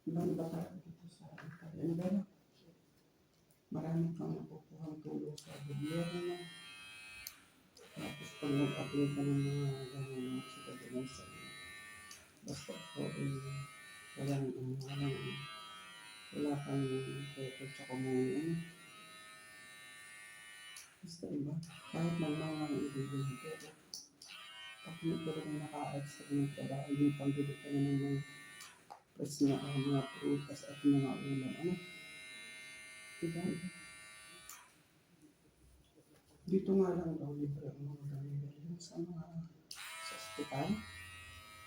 Ibang-iba talaga dito sa Italy. Ano ba yun? Marami kang nakukuhang tulong sa gobyerno. Tapos pag nag-apply ka ng mga gano'n sa kagalan sa iyo. Basta ikaw ay wala kang record sa kumuha. Basta iba. Kahit magmamang ibigay pero pag nagkaroon naka-ayos ka ng trabaho, yung pambili ka na ng mga press na mga prutas at mga ulam. Ano? Diba? Dito nga lang daw libre ang mga delivery sa mga sa ospital.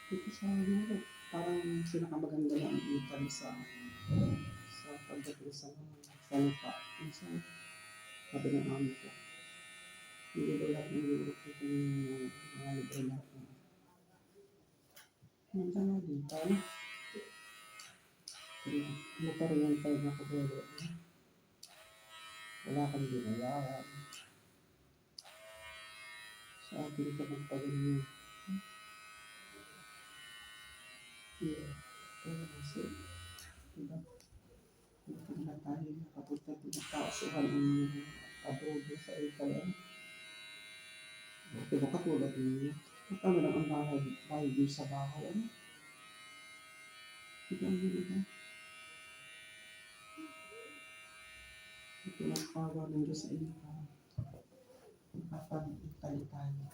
Dito sa Europe, parang pinakamaganda na ang Italy sa pagdating sa mga salita. Minsan, sabi ng amo ko, hindi ba lahat ng Europe ito yung mga libre lahat na. Ganda nga dito. Ano pa rin yung time na kubero. Wala kang binayaran. Sa atin ito ng pag-ibig. Yeah. Pero kasi, diba? Dito na tayo nakapunta pinagkausuhan ng abroad sa Italy. Diba katulad ninyo? Kami lang ang bahay din sa bahay. Ano? Ito ang ganito. Ito ang kawa ng Diyos sa inyo. Nakapag-Italy tayo.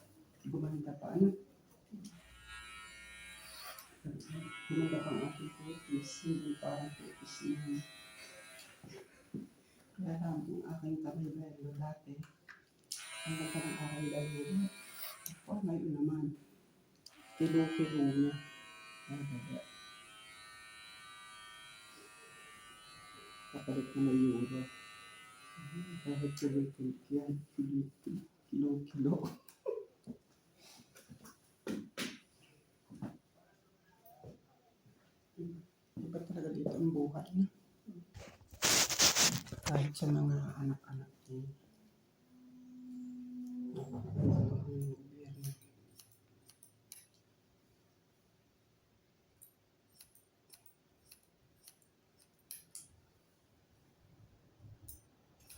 Gumanda pa. Ano? Gumanda pa ang ating putis. Hindi parang putis na. Kaya lang ang aking kamay dati. Ang ganda ng aking dahil. Ako ngayon naman. Kilo-kilo niya. Kapalit na may euro. Kahit kilo-kilo yan. Kilo-kilo. Iba talaga dito ang buhay na. Kahit sa mga anak-anak niya.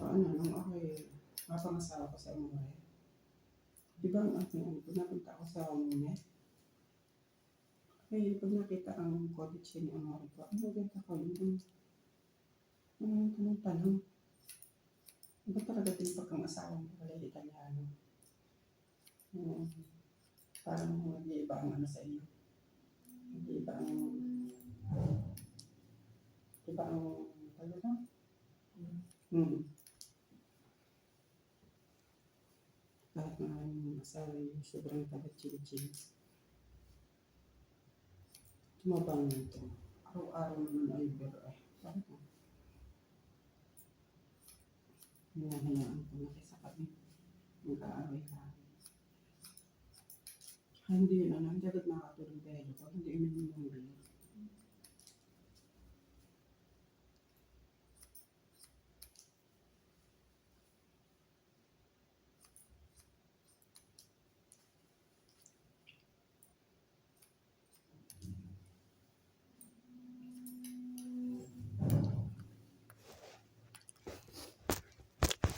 Ano, nung ako mapangasawa ko sa mga di ba ang aking napunta ako sa Mune? Kaya pag nakita ang college ni Amore ko, ang maganda ko yun. Ang tanong, iba talaga din pagkang-asawa mo wala Italiano. Parang mag-iiba ang ano sa iyo. Mag-iiba ang talaga? Kahit na yung asawa yung sobrang taga-chill-chill. Tumabang nito. Araw-araw naman ay pero bakit mo? Hinahayaan ko na sa kami. Mag-aaray ka. Hindi yun, ang dagat nakatulong dahil pag hindi yun yung beer.